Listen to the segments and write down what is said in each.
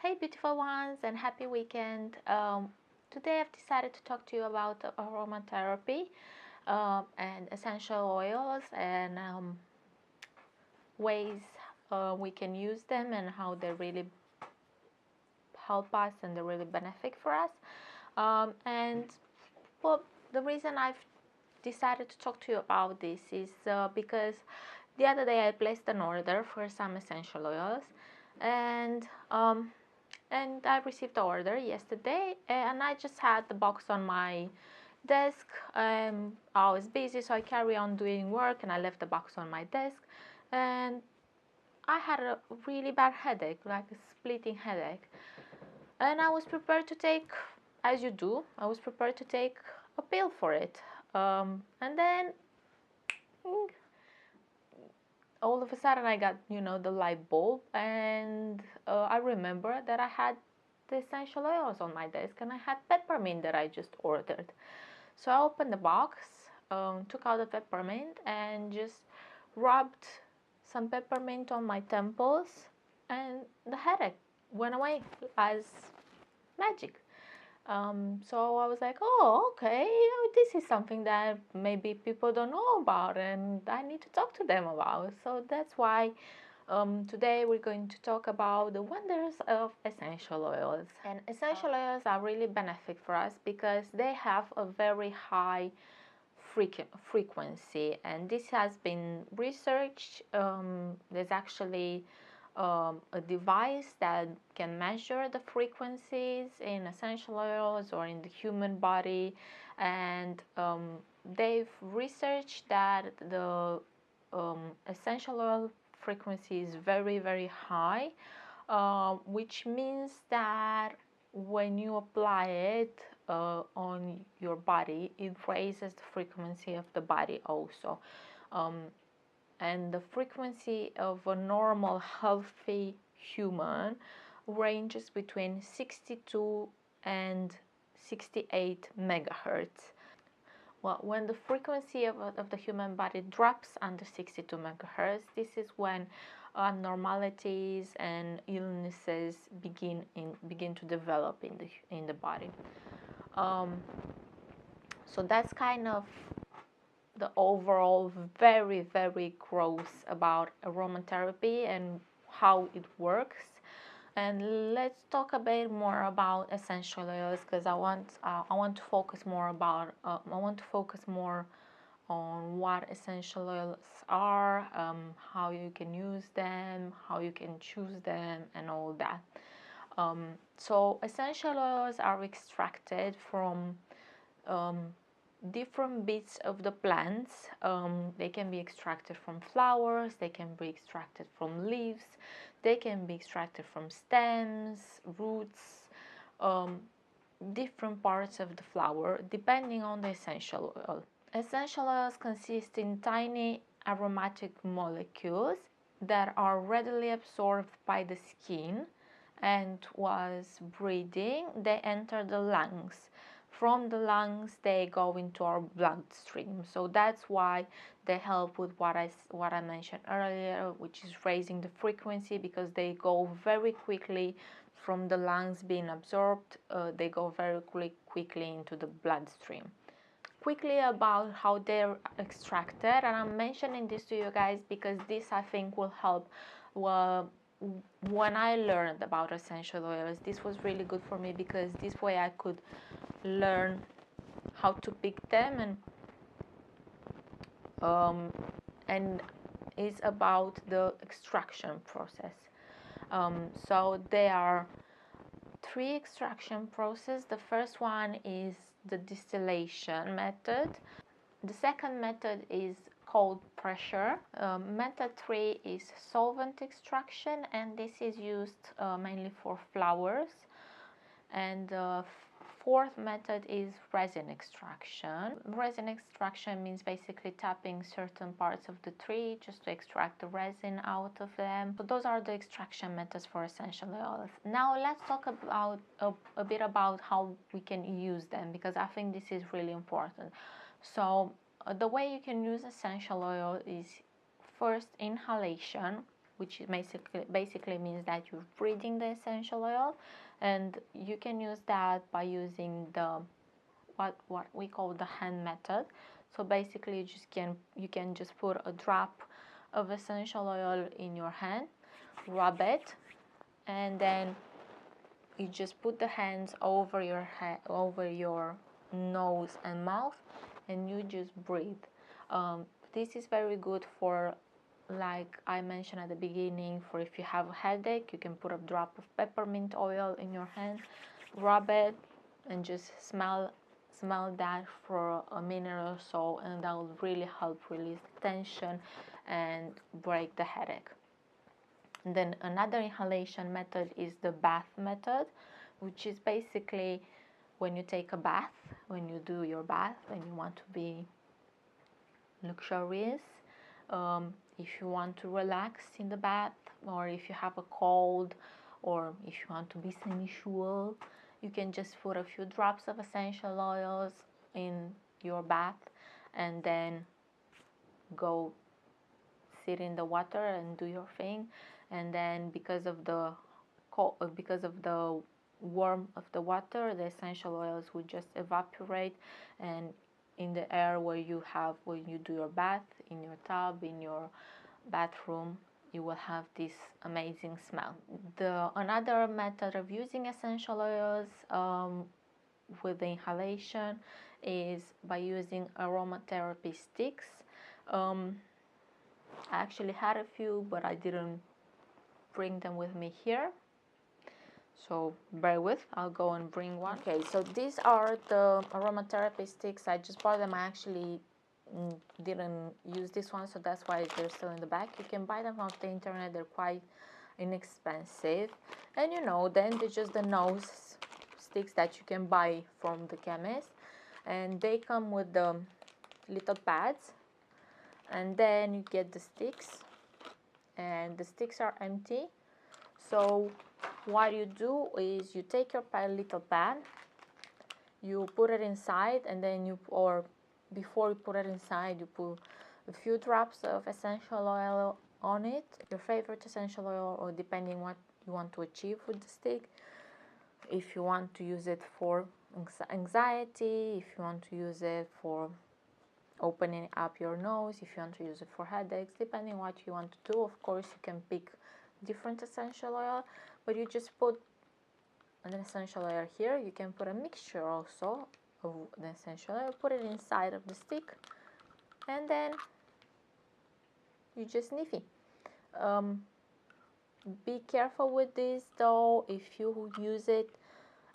Hey beautiful ones, and happy weekend. Today I've decided to talk to you about aromatherapy and essential oils and ways we can use them and how they really help us and they really benefit for us. And well, the reason I've decided to talk to you about this is because the other day I placed an order for some essential oils, and I received the order yesterday, and I just had the box on my desk. I was busy, so I carry on doing work, and I left the box on my desk, and I had a really bad headache, like a splitting headache, and I was prepared to take, as you do, I was prepared to take a pill for it, and then all of a sudden I got, the light bulb, and I remember that I had the essential oils on my desk, and I had peppermint that I just ordered. So I opened the box, took out the peppermint, and just rubbed some peppermint on my temples, and the headache went away as magic. So I was like, oh, okay, this is something that maybe people don't know about and I need to talk to them about. So that's why today we're going to talk about the wonders of essential oils. And essential oils are really benefit for us because they have a very high frequency, and this has been researched. There's actually a device that can measure the frequencies in essential oils or in the human body, and they've researched that the essential oil frequency is very, very high, which means that when you apply it on your body, it raises the frequency of the body also. And the frequency of a normal healthy human ranges between 62 and 68 megahertz. Well, when the frequency of the human body drops under 62 megahertz, this is when abnormalities and illnesses begin to develop in the body. So that's kind of the overall very, very gross about aromatherapy and how it works. And let's talk a bit more about essential oils, because I want to focus more on what essential oils are, how you can use them, how you can choose them, and all that. So essential oils are extracted from different bits of the plants. They can be extracted from flowers, they can be extracted from leaves, they can be extracted from stems, roots, different parts of the flower, depending on the essential oil. Essential oils consist in tiny aromatic molecules that are readily absorbed by the skin, and whilst breathing they enter the lungs. From the lungs they go into our bloodstream, so that's why they help with what I mentioned earlier, which is raising the frequency, because they go very quickly from the lungs being absorbed, they go very quickly into the bloodstream. Quickly about how they're extracted, and I'm mentioning this to you guys because this I think will help. Well, when I learned about essential oils, this was really good for me because this way I could learn how to pick them, and it's about the extraction process. So there are three extraction processes. The first one is the distillation method. The second method is cold pressure. Method 3 is solvent extraction, and this is used mainly for flowers. And the fourth method is resin extraction. Resin extraction means basically tapping certain parts of the tree just to extract the resin out of them. So those are the extraction methods for essential oils. Now let's talk about a bit about how we can use them, because I think this is really important. So the way you can use essential oil is first inhalation. which basically means that you're breathing the essential oil, and you can use that by using the what we call the hand method. So basically you can just put a drop of essential oil in your hand, rub it, and then you just put the hands over your nose and mouth, and you just breathe. This is very good for, like I mentioned at the beginning, for if you have a headache, you can put a drop of peppermint oil in your hand, rub it, and just smell that for a minute or so, and that will really help release tension and break the headache. And then another inhalation method is the bath method, which is basically when you take a bath, when you do your bath, when you want to be luxurious, if you want to relax in the bath, or if you have a cold, or if you want to be sensual, you can just put a few drops of essential oils in your bath and then go sit in the water and do your thing. And then because of the warmth of the water, the essential oils will just evaporate, and in the air where you do your bath, in your tub, in your bathroom, you will have this amazing smell. Another method of using essential oils with the inhalation is by using aromatherapy sticks. I actually had a few, but I didn't bring them with me here, so bear with, I'll go and bring one. Okay, so these are the aromatherapy sticks. I just bought them. I actually didn't use this one, so that's why they're still in the back. You can buy them off the internet. They're quite inexpensive, and then they're just the nose sticks that you can buy from the chemist, and they come with the little pads, and then you get the sticks, and the sticks are empty. So what you do is you take your little pan, you put it inside, and then before you put it inside, you put a few drops of essential oil on it, your favorite essential oil, or depending what you want to achieve with the stick. If you want to use it for anxiety, if you want to use it for opening up your nose, if you want to use it for headaches, depending what you want to do. Of course, you can pick different essential oil, but you just put an essential oil here. You can put a mixture also of the essential oil, put it inside of the stick, and then you just sniff it. Be careful with this though. If you use it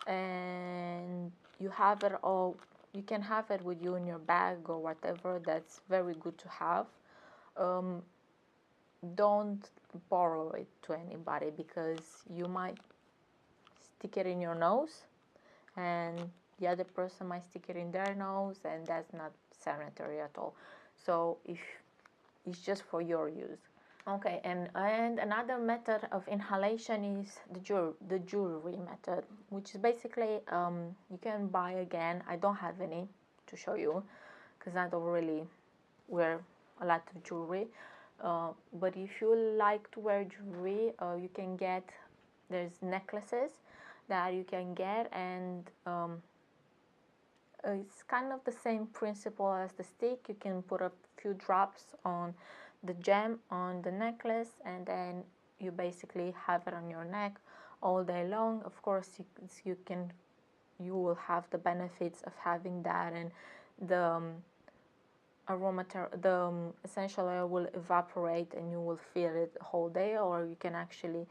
and you have it all, you can have it with you in your bag or whatever. That's very good to have. Don't borrow it to anybody, because you might stick it in your nose and the other person might stick it in their nose, and that's not sanitary at all. So if it's just for your use. Okay, and another method of inhalation is the jewelry method, which is basically you can buy, again, I don't have any to show you because I don't really wear a lot of jewelry, but if you like to wear jewelry, you can get, there's necklaces that you can get, and it's kind of the same principle as the stick. You can put a few drops on the gem on the necklace, and then you basically have it on your neck all day long. Of course, you will have the benefits of having that, and the essential oil will evaporate and you will feel it the whole day, or you can actually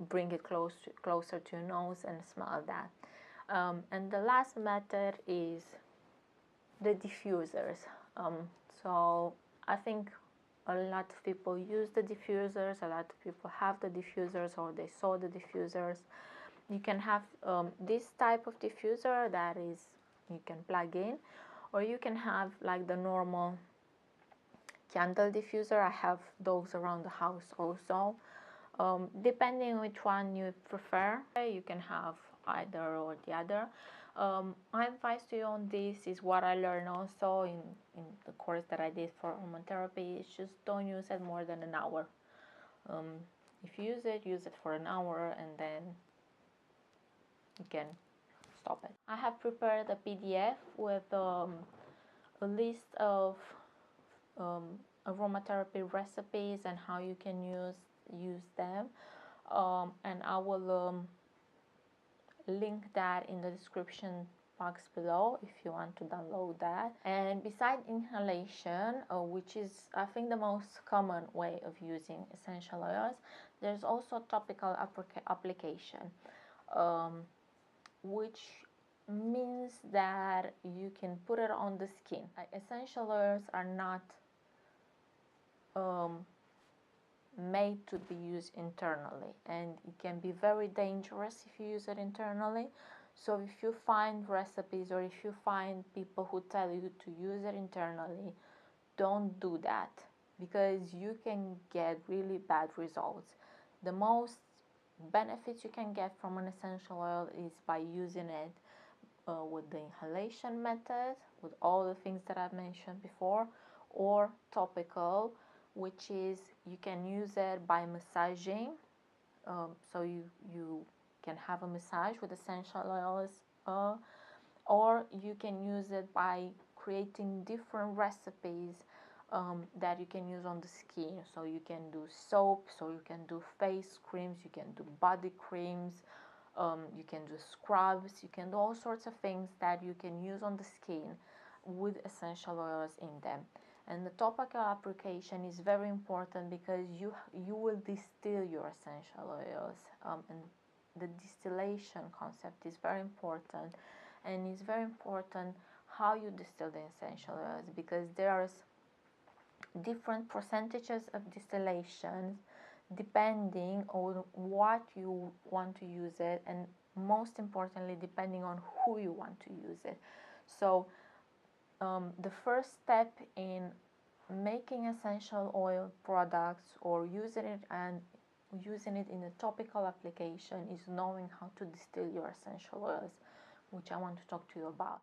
bring it closer to your nose and smell that. And the last method is the diffusers. So I think a lot of people use the diffusers, a lot of people have the diffusers, or they saw the diffusers. You can have this type of diffuser that is, you can plug in, or you can have like the normal candle diffuser. I have those around the house also. Depending which one you prefer, you can have either or the other. My advice to you on this is what I learned also in the course that I did for aromatherapy, is just don't use it more than an hour. If you use it for an hour, and then you can stop it. I have prepared a PDF with a list of aromatherapy recipes and how you can use them, and I will link that in the description box below if you want to download that. And beside inhalation, which is I think the most common way of using essential oils, there's also topical application, which means that you can put it on the skin. Essential oils are not made to be used internally, and it can be very dangerous if you use it internally. So if you find recipes or if you find people who tell you to use it internally, don't do that, because you can get really bad results. The most benefits you can get from an essential oil is by using it with the inhalation method, with all the things that I've mentioned before, or topical, which is you can use it by massaging. So you can have a massage with essential oils, or you can use it by creating different recipes that you can use on the skin. So you can do soaps, or you can do face creams, you can do body creams, you can do scrubs, you can do all sorts of things that you can use on the skin with essential oils in them. And the topical application is very important because you will distill your essential oils, and the distillation concept is very important. And it's very important how you distill the essential oils, because there's different percentages of distillation depending on what you want to use it, and most importantly depending on who you want to use it. So the first step in making essential oil products or using it in a topical application is knowing how to distill your essential oils, which I want to talk to you about.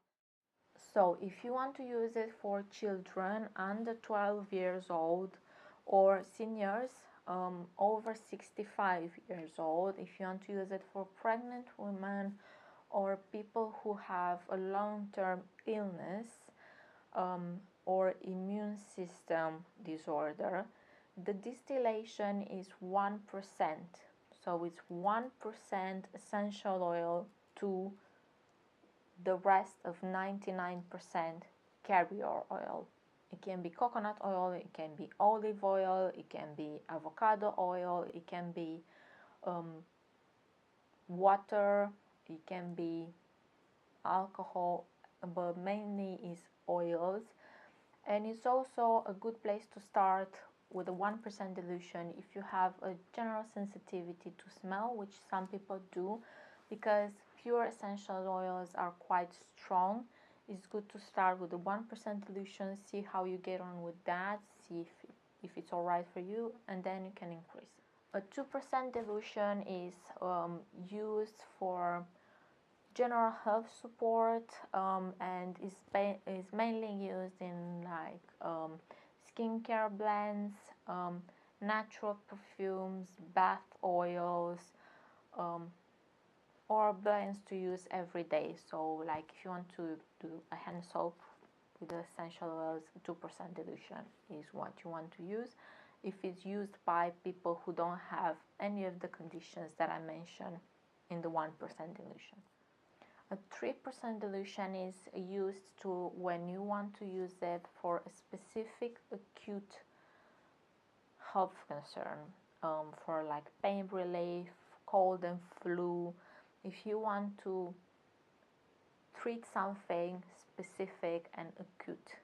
So if you want to use it for children under 12 years old, or seniors over 65 years old, if you want to use it for pregnant women or people who have a long-term illness, or immune system disorder, the distillation is 1%. So it's 1% essential oil to the rest of 99% carrier oil. It can be coconut oil, it can be olive oil, it can be avocado oil, it can be water, it can be alcohol, but mainly is oils. And it's also a good place to start with a 1% dilution if you have a general sensitivity to smell, which some people do, because pure essential oils are quite strong. It's good to start with a 1% dilution, see how you get on with that, see if it's alright for you, and then you can increase. A 2% dilution is used for general health support, and is mainly used in like skincare blends, natural perfumes, bath oils, or blends to use every day. So like if you want to do a hand soap with essential oils, 2% dilution is what you want to use if it's used by people who don't have any of the conditions that I mentioned in the 1% dilution. A 3% dilution is used to when you want to use it for a specific acute health concern, for like pain relief, cold and flu. If you want to treat something specific and acute,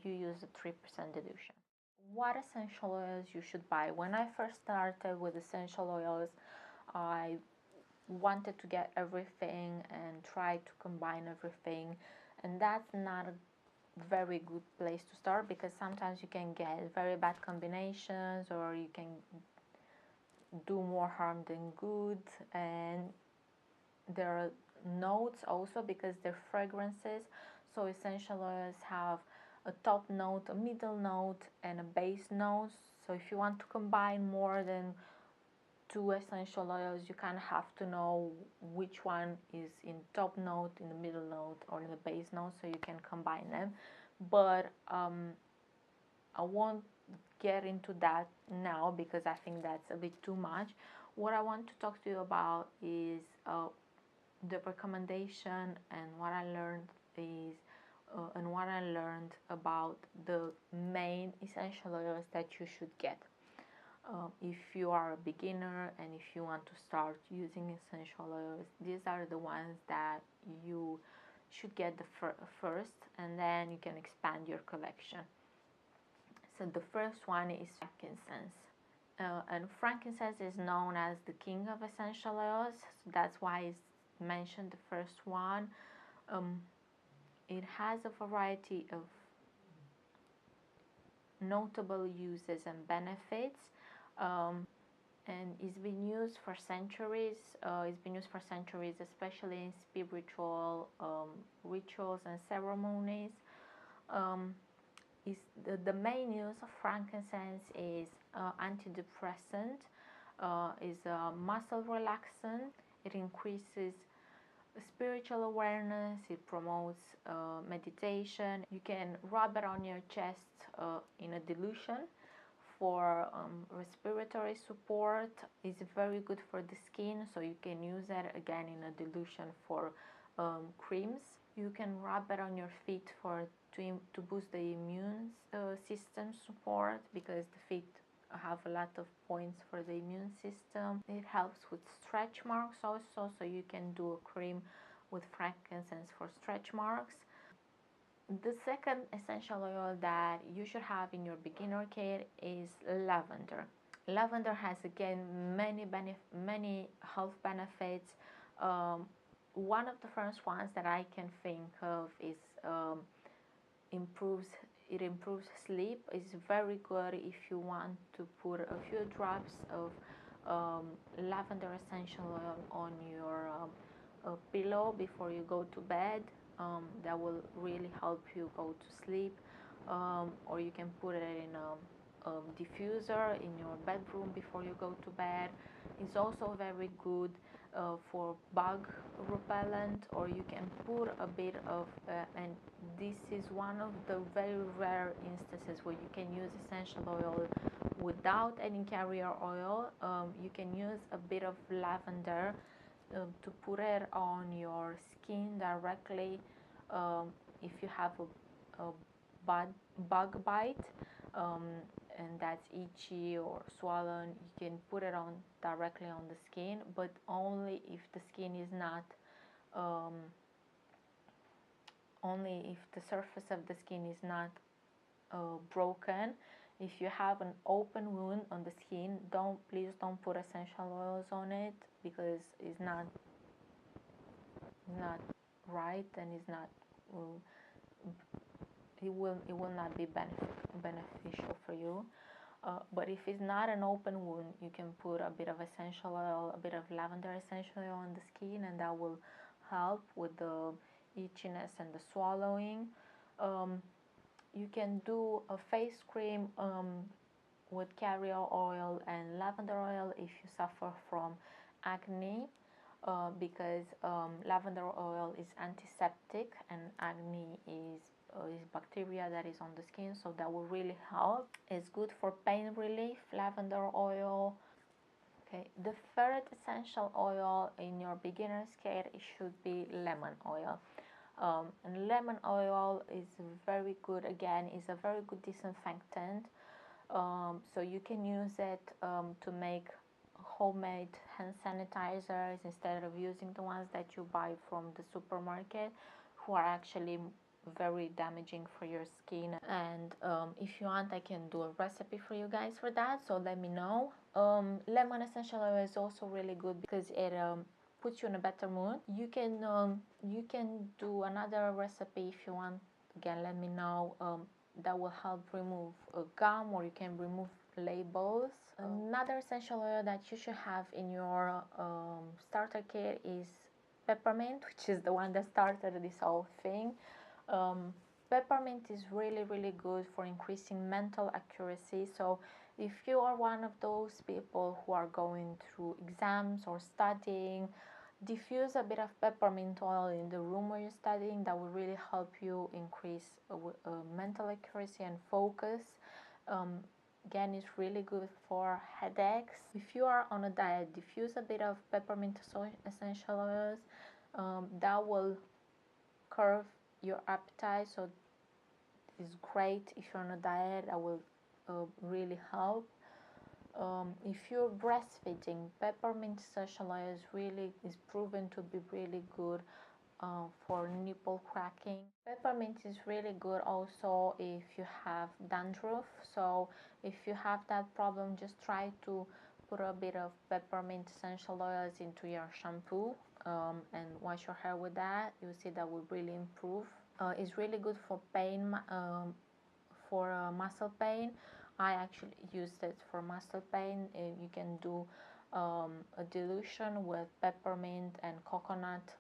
you use a 3% dilution. What essential oils you should buy? When I first started with essential oils, I wanted to get everything and try to combine everything, and that's not a very good place to start, because sometimes you can get very bad combinations, or you can do more harm than good. And there are notes also, because they're fragrances. So essential oils have a top note, a middle note, and a base note. So if you want to combine more than 2 essential oils, you kind of have to know which one is in top note, in the middle note, or in the base note, so you can combine them. But I won't get into that now because I think that's a bit too much. What I want to talk to you about is the recommendation, and what I learned is and what I learned about the main essential oils that you should get. If you are a beginner and if you want to start using essential oils, these are the ones that you should get the first, and then you can expand your collection. So the first one is frankincense. And frankincense is known as the king of essential oils, so that's why it's mentioned the first one. It has a variety of notable uses and benefits, and it's been used for centuries. Especially in spiritual rituals and ceremonies. Is the main use of frankincense is antidepressant, is a muscle relaxant. It increases spiritual awareness. It promotes meditation. You can rub it on your chest in a dilution for respiratory support. It's very good for the skin, so you can use that again in a dilution for creams. You can rub it on your feet to boost the immune system support, because the feet have a lot of points for the immune system. It helps with stretch marks also, so you can do a cream with frankincense for stretch marks. The second essential oil that you should have in your beginner kit is lavender. Lavender has again many health benefits. One of the first ones that I can think of is improves sleep. It's very good if you want to put a few drops of lavender essential oil on your pillow before you go to bed. That will really help you go to sleep. Or you can put it in a diffuser in your bedroom before you go to bed. It's also very good for bug repellent, or you can put a bit of and this is one of the very rare instances where you can use essential oil without any carrier oil. You can use a bit of lavender to put it on your skin directly. If you have a bug bite and that's itchy or swollen, you can put it on directly on the skin, but only if the skin is not only if the surface of the skin is not broken. If you have an open wound on the skin, please don't put essential oils on it, because it's not right, and it's not it will not be beneficial for you. But if it's not an open wound, you can put a bit of essential oil, a bit of lavender essential oil on the skin, and that will help with the itchiness and the swallowing. You can do a face cream with carrier oil and lavender oil if you suffer from acne, because lavender oil is antiseptic and acne is bacteria that is on the skin, so that will really help. It's good for pain relief, lavender oil. Okay, the third essential oil in your beginner's kit should be lemon oil. And lemon oil is very good, again, is a very good disinfectant. So you can use it to make homemade hand sanitizers instead of using the ones that you buy from the supermarket, who are actually very damaging for your skin. And if you want, I can do a recipe for you guys for that, so let me know. Lemon essential oil is also really good because it puts you in a better mood. You can do another recipe if you want. Again, let me know. That will help remove gum, or you can remove labels. Another essential oil that you should have in your starter kit is peppermint, which is the one that started this whole thing. Peppermint is really good for increasing mental accuracy. So If you are one of those people who are going through exams or studying, diffuse a bit of peppermint oil in the room where you're studying. That will really help you increase mental accuracy and focus. Again, it's really good for headaches. If you are on a diet, diffuse a bit of peppermint essential oils. That will curb your appetite, so it's great if you're on a diet. That will really help. If you're breastfeeding, peppermint essential oil is proven to be really good for nipple cracking. Peppermint is really good also if you have dandruff. So if you have that problem, just try to put a bit of peppermint essential oils into your shampoo and wash your hair with that. You'll see that will really improve. It's really good for pain, for muscle pain. I actually used it for muscle pain. You can do a dilution with peppermint and coconut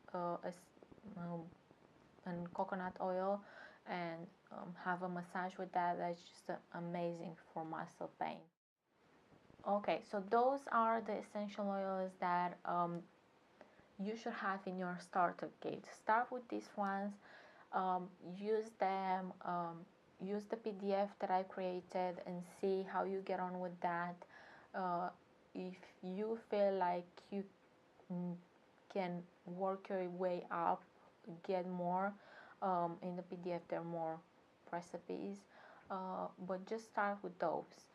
oil, and have a massage with that. That's just amazing for muscle pain. Okay, so those are the essential oils that you should have in your starter kit. Start with these ones. Use them. Use the PDF that I created and see how you get on with that. If you feel like you can work your way up, get more. In the PDF there are more recipes, but just start with those.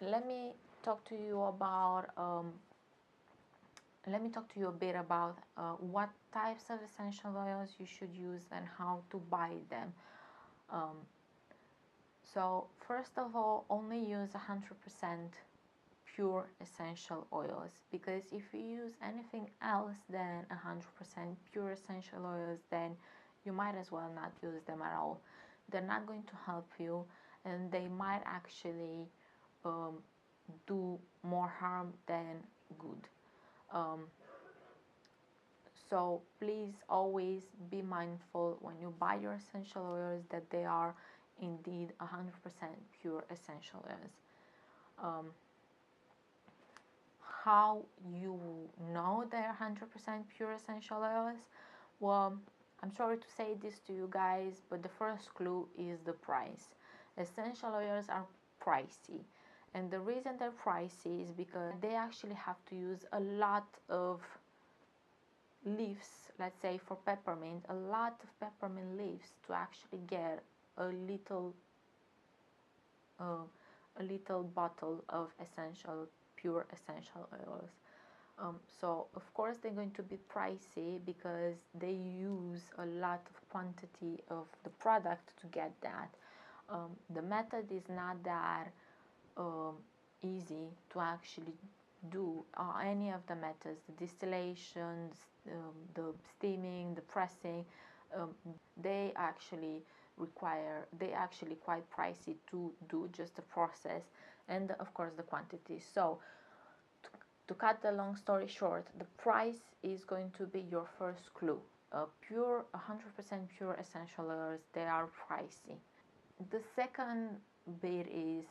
Let me talk to you about a bit about what types of essential oils you should use and how to buy them. So first of all, only use 100% pure essential oils, because if you use anything else than 100% pure essential oils, then you might as well not use them at all. They're not going to help you, and they might actually do more harm than good. So please always be mindful when you buy your essential oils that they are indeed 100% pure essential oils. How you know they're 100% pure essential oils? Well, I'm sorry to say this to you guys, but the first clue is the price. Essential oils are pricey, and the reason they're pricey is because they actually have to use a lot of leaves. Let's say for peppermint, a lot of peppermint leaves to actually get a little bottle of pure essential oils. So of course they're going to be pricey because they use a lot of quantity of the product to get that. The method is not that easy to actually do. Any of the methods, the distillations, the steaming, the pressing, they actually quite pricey to do, just the process and of course the quantity. So to cut the long story short, the price is going to be your first clue. 100% pure essential oils, they are pricey. The second bit is,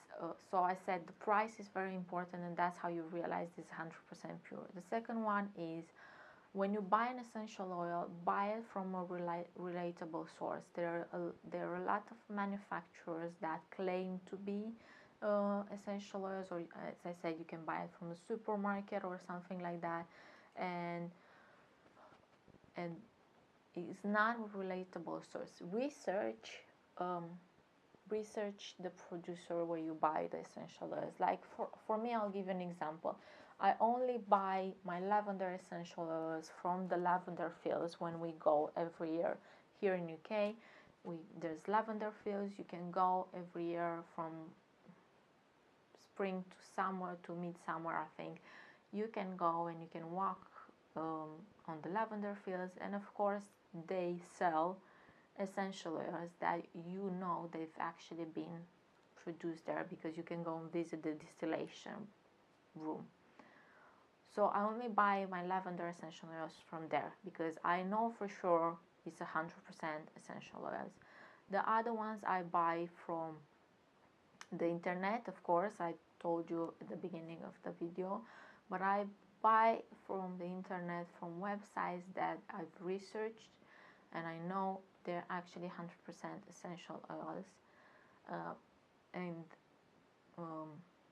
so I said the price is very important, and that's how you realize it's 100% pure. The second one is, when you buy an essential oil, buy it from a relatable source. There are a lot of manufacturers that claim to be essential oils, or as I said, you can buy it from a supermarket or something like that, and it's not a relatable source. Research the producer where you buy the essential oils. Like for me, I'll give you an example. I only buy my lavender essential oils from the lavender fields when we go every year. Here in UK, there's lavender fields. You can go every year from spring to summer to midsummer, I think. You can go and you can walk on the lavender fields, and of course they sell essential oils that they've actually been produced there, because you can go and visit the distillation room. So I only buy my lavender essential oils from there because I know for sure it's 100% essential oils. The other ones I buy from the internet, of course, I told you at the beginning of the video, but I buy from the internet from websites that I've researched and I know they're actually 100% essential oils, and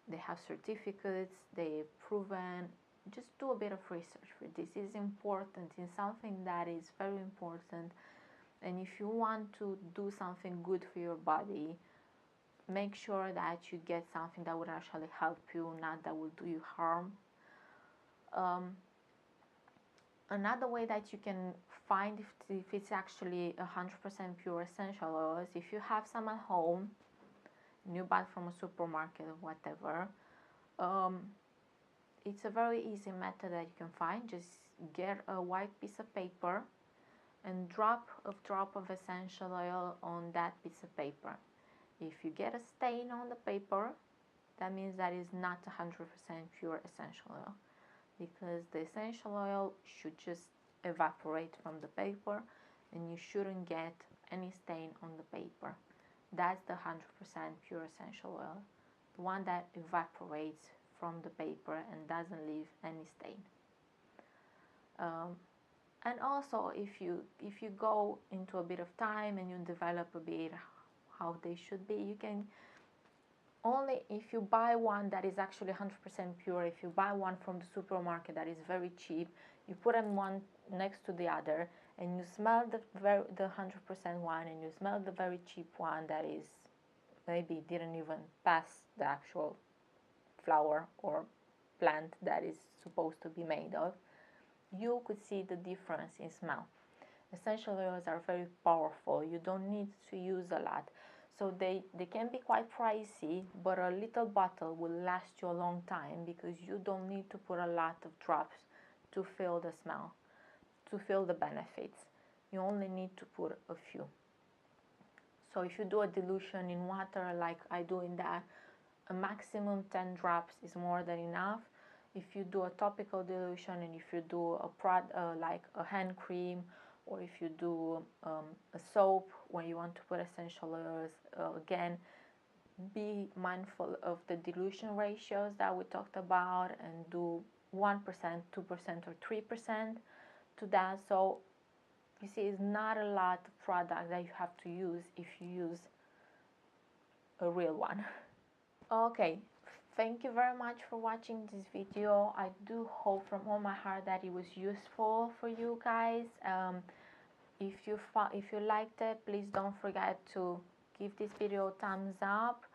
they have certificates, they're proven. Just do a bit of research for this. It's important. It's something that is very important, and if you want to do something good for your body, make sure that you get something that would actually help you, not that will do you harm. Another way that you can find if it's actually 100% pure essential oils, if you have some at home, you buy from a supermarket or whatever, it's a very easy method that you can find. Just get a white piece of paper and drop a drop of essential oil on that piece of paper. If you get a stain on the paper, that means that is not 100% pure essential oil, because the essential oil should just evaporate from the paper and you shouldn't get any stain on the paper. That's the 100% pure essential oil, the one that evaporates from the paper and doesn't leave any stain. And also, if you go into a bit of time and you develop a bit how they should be, you can only, if you buy one that is actually 100% pure, if you buy one from the supermarket that is very cheap, you put them one next to the other and you smell the 100% one and you smell the very cheap one that is maybe didn't even pass the actual flower or plant that is supposed to be made of, you could see the difference in smell. Essential oils are very powerful. You don't need to use a lot. So they can be quite pricey, but a little bottle will last you a long time because you don't need to put a lot of drops to feel the smell, to feel the benefits. You only need to put a few. So if you do a dilution in water like I do in that, a maximum 10 drops is more than enough. If you do a topical dilution and if you do like a hand cream, or if you do a soap where you want to put essential oils, again, be mindful of the dilution ratios that we talked about and do 1%, 2%, or 3% to that. So you see, it's not a lot of product that you have to use if you use a real one. Okay, thank you very much for watching this video. I do hope from all my heart that it was useful for you guys. If you liked it, please don't forget to give this video a thumbs up.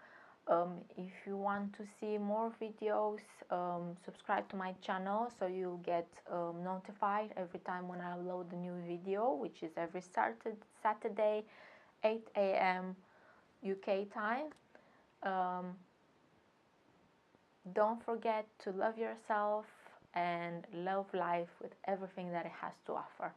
If you want to see more videos, subscribe to my channel so you'll get notified every time when I upload a new video, which is every Saturday, 8 a.m. UK time. Don't forget to love yourself and love life with everything that it has to offer.